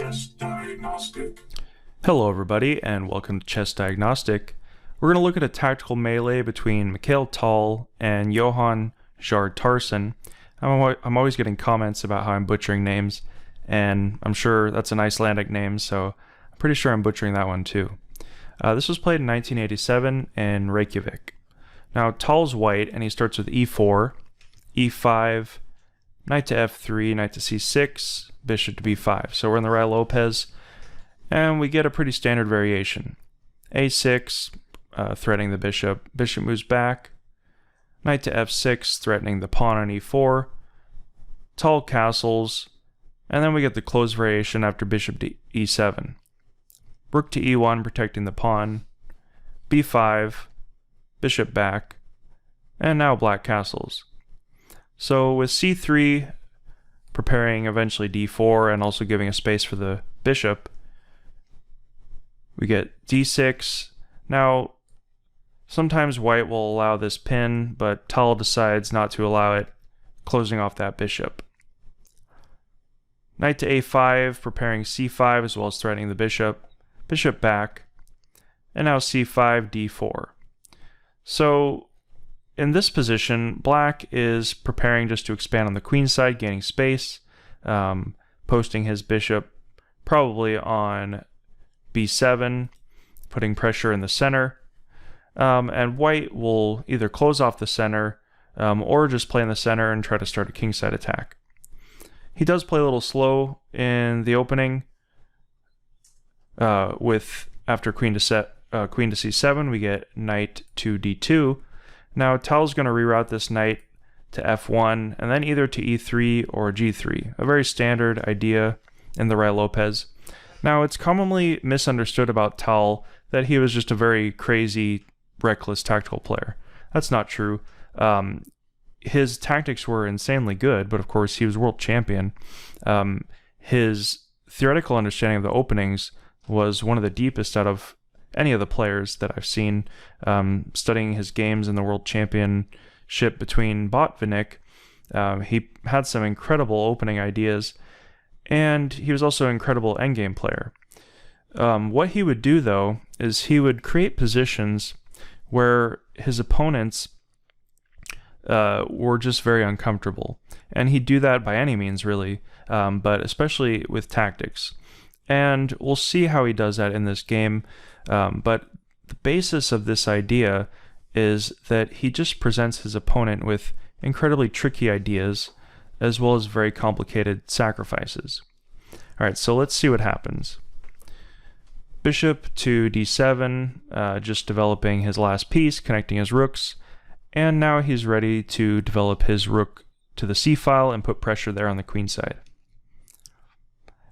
ChessDiagnostic. Hello everybody and welcome to ChessDiagnostic. We're going to look at a tactical melee between Mikhail Tal and Johann Hjartarson. I'm always getting comments about how I'm butchering names, and I'm sure that's an Icelandic name, so I'm pretty sure I'm butchering that one too. This was played in 1987 in Reykjavik. Now Tal's white and he starts with e4, e5, knight to f3, knight to c6, bishop to b5. So we're in the right lopez, and we get a pretty standard variation. a6, threatening the bishop. Bishop moves back. Knight to f6, threatening the pawn on e4. Tal castles, and then we get the closed variation after bishop to e7. Rook to e1, protecting the pawn. b5, bishop back, and now black castles. So with c3 preparing eventually d4 and also giving a space for the bishop, we get d6. Now, sometimes white will allow this pin, but Tal decides not to allow it, closing off that bishop. Knight to a5, preparing c5 as well as threatening the bishop. Bishop back, and now c5, d4. So, in this position, black is preparing just to expand on the queen side, gaining space, posting his bishop probably on b7, putting pressure in the center, and white will either close off the center or just play in the center and try to start a kingside attack. He does play a little slow in the opening with after queen to c7, we get knight to d2. Now Tal's going to reroute this knight to f1 and then either to e3 or g3, a very standard idea in the right lopez. Now it's commonly misunderstood about Tal that he was just a very crazy, reckless tactical player. That's not true. His tactics were insanely good, but of course he was world champion. His theoretical understanding of the openings was one of the deepest out of any of the players that I've seen. Studying his games in the world championship between Botvinnik, he had some incredible opening ideas, and he was also an incredible endgame player. What he would do though is he would create positions where his opponents were just very uncomfortable, and he'd do that by any means really, but especially with tactics. And we'll see how he does that in this game. But the basis of this idea is that he just presents his opponent with incredibly tricky ideas as well as very complicated sacrifices. Alright, so let's see what happens. Bishop to d7, just developing his last piece, connecting his rooks, and now he's ready to develop his rook to the c-file and put pressure there on the queen side.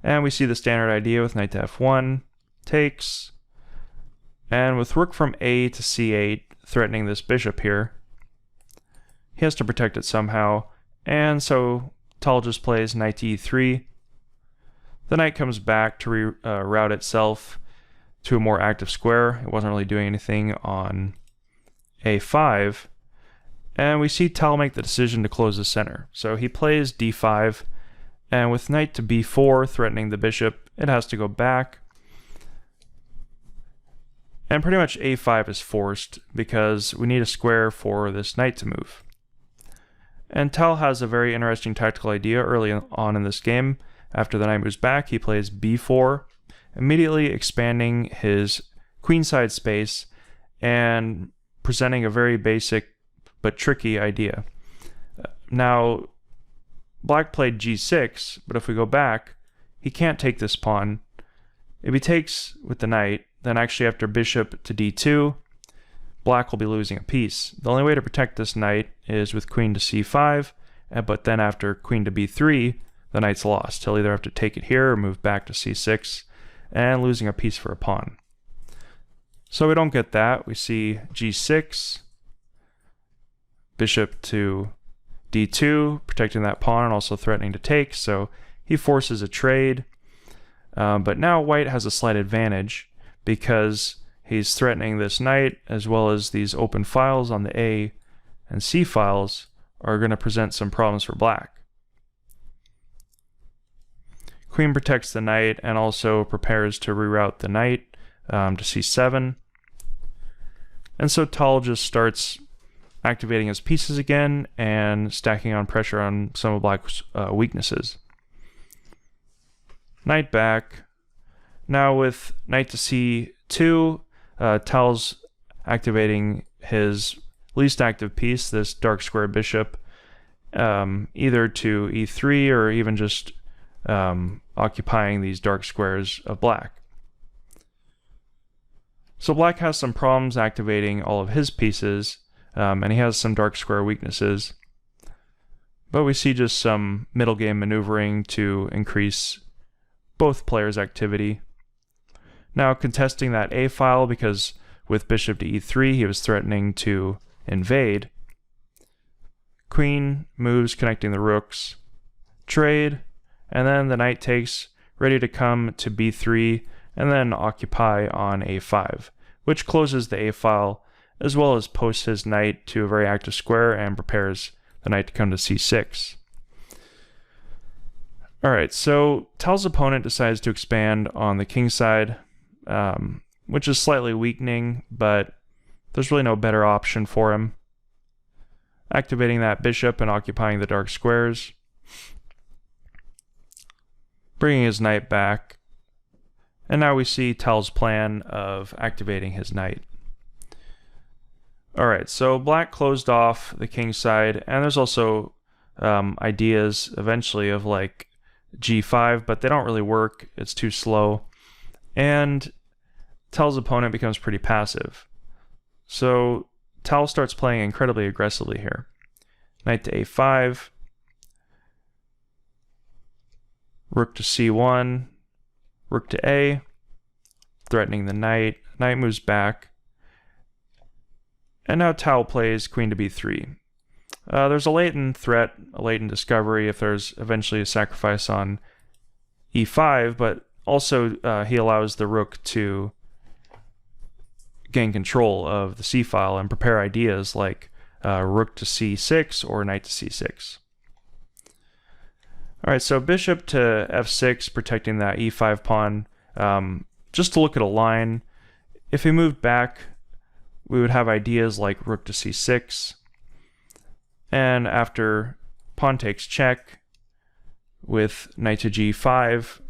And we see the standard idea with knight to f1, takes, and with rook from a to c8 threatening this bishop here, he has to protect it somehow, and so Tal just plays knight to e3. The knight comes back to reroute itself to a more active square. It wasn't really doing anything on a5, and we see Tal make the decision to close the center. So he plays d5, and with knight to b4 threatening the bishop, it has to go back. And pretty much a5 is forced because we need a square for this knight to move. And Tal has a very interesting tactical idea early on in this game. After the knight moves back, he plays b4, immediately expanding his queenside space and presenting a very basic but tricky idea. Now, black played g6, but if we go back, he can't take this pawn. If he takes with the knight, then actually after bishop to d2, black will be losing a piece. The only way to protect this knight is with queen to c5, but then after queen to b3, the knight's lost. He'll either have to take it here or move back to c6, and losing a piece for a pawn. So we don't get that. We see g6, bishop to d2, protecting that pawn and also threatening to take, so he forces a trade. But now white has a slight advantage because he's threatening this knight, as well as these open files on the A and C files are going to present some problems for black. Queen protects the knight and also prepares to reroute the knight to c7. And so Tal just starts activating his pieces again and stacking on pressure on some of Black's weaknesses. Knight back. Now with knight to c2, Tal's activating his least active piece, this dark square bishop, either to e3 or even just occupying these dark squares of Black. So Black has some problems activating all of his pieces, and he has some dark square weaknesses. But we see just some middle game maneuvering to increase both players' activity. Now contesting that A file, because with bishop to e3 he was threatening to invade. Queen moves, connecting the rooks. Trade, and then the knight takes, ready to come to b3 and then occupy on a5, which closes the A file as well as posts his knight to a very active square and prepares the knight to come to c6. Alright, so Tal's opponent decides to expand on the king side, which is slightly weakening, but there's really no better option for him. Activating that bishop and occupying the dark squares. Bringing his knight back. And now we see Tal's plan of activating his knight. Alright, so Black closed off the king side, and there's also ideas eventually of like g5, but they don't really work. It's too slow. And Tal's opponent becomes pretty passive. So Tal starts playing incredibly aggressively here. Knight to a5. Rook to c1. Rook to a. Threatening the knight. Knight moves back. And now Tal plays queen to b3. There's a latent threat, a latent discovery if there's eventually a sacrifice on e5, but also he allows the rook to gain control of the c file and prepare ideas like rook to c6 or knight to c6. Alright, so bishop to f6, protecting that e5 pawn. Just to look at a line, if he moved back, we would have ideas like rook to c6, and after pawn takes check with knight to g5,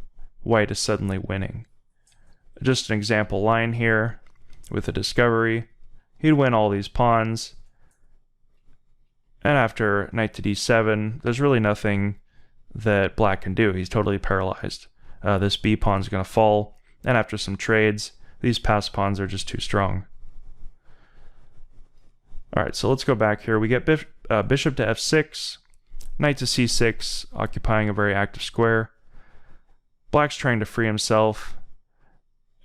white is suddenly winning. Just an example line here with a discovery. He'd win all these pawns, and after knight to d7, there's really nothing that Black can do. He's totally paralyzed. This b pawn is going to fall, and after some trades, these passed pawns are just too strong. Alright, so let's go back here. We get bishop to f6, knight to c6, occupying a very active square. Black's trying to free himself.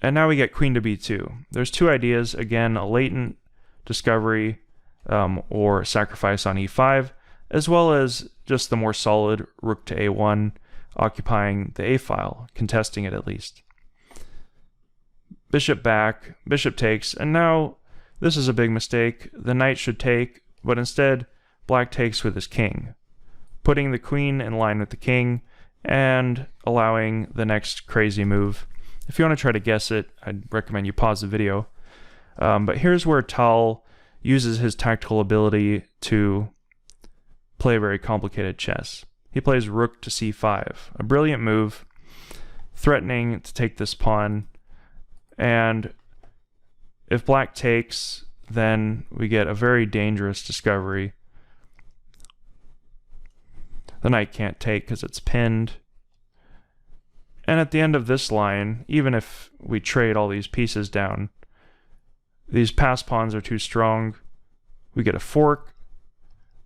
And now we get queen to b2. There's two ideas. Again, a latent discovery or sacrifice on e5, as well as just the more solid rook to a1, occupying the a file, contesting it at least. Bishop back, bishop takes, and now this is a big mistake. The knight should take, but instead Black takes with his king, putting the queen in line with the king and allowing the next crazy move. If you want to try to guess it, I'd recommend you pause the video. But here's where Tal uses his tactical ability to play very complicated chess. He plays rook to c5, a brilliant move, threatening to take this pawn, and if Black takes, then we get a very dangerous discovery. The knight can't take because it's pinned. And at the end of this line, even if we trade all these pieces down, these passed pawns are too strong. We get a fork,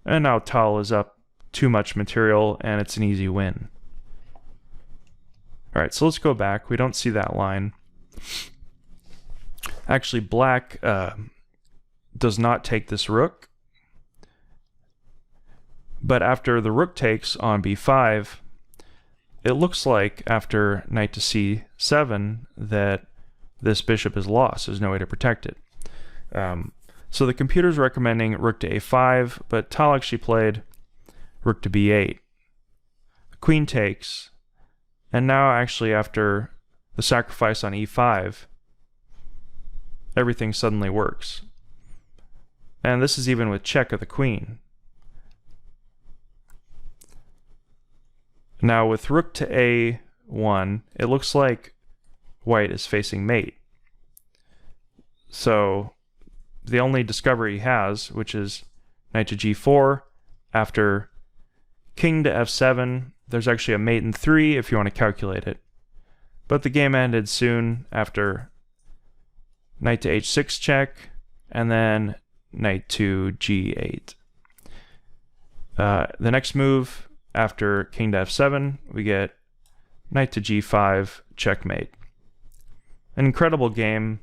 and now Tal is up too much material, and it's an easy win. Alright, so let's go back. We don't see that line. Actually, Black does not take this rook, but after the rook takes on b5, it looks like after knight to c7 that this bishop is lost. There's no way to protect it. So the computer's recommending rook to a5, but Tal actually played rook to b8. The queen takes, And now actually after the sacrifice on e5, everything suddenly works. And this is even with check of the queen. Now with rook to a1, it looks like white is facing mate. So the only discovery he has, which is knight to g4, after king to f7, there's actually a mate in 3 if you want to calculate it. But the game ended soon after knight to h6 check, and then knight to g8. The next move, after king to f7, we get knight to g5, checkmate. An incredible game.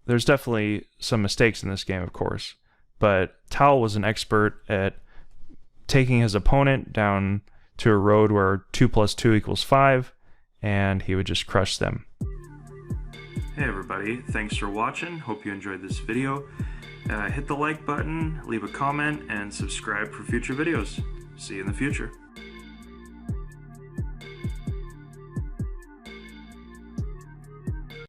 There's definitely some mistakes in this game, of course, but Tal was an expert at taking his opponent down to a road where 2 + 2 = 5, and he would just crush them. Hey everybody, thanks for watching. Hope you enjoyed this video. Hit the like button, leave a comment, and subscribe for future videos. See you in the future.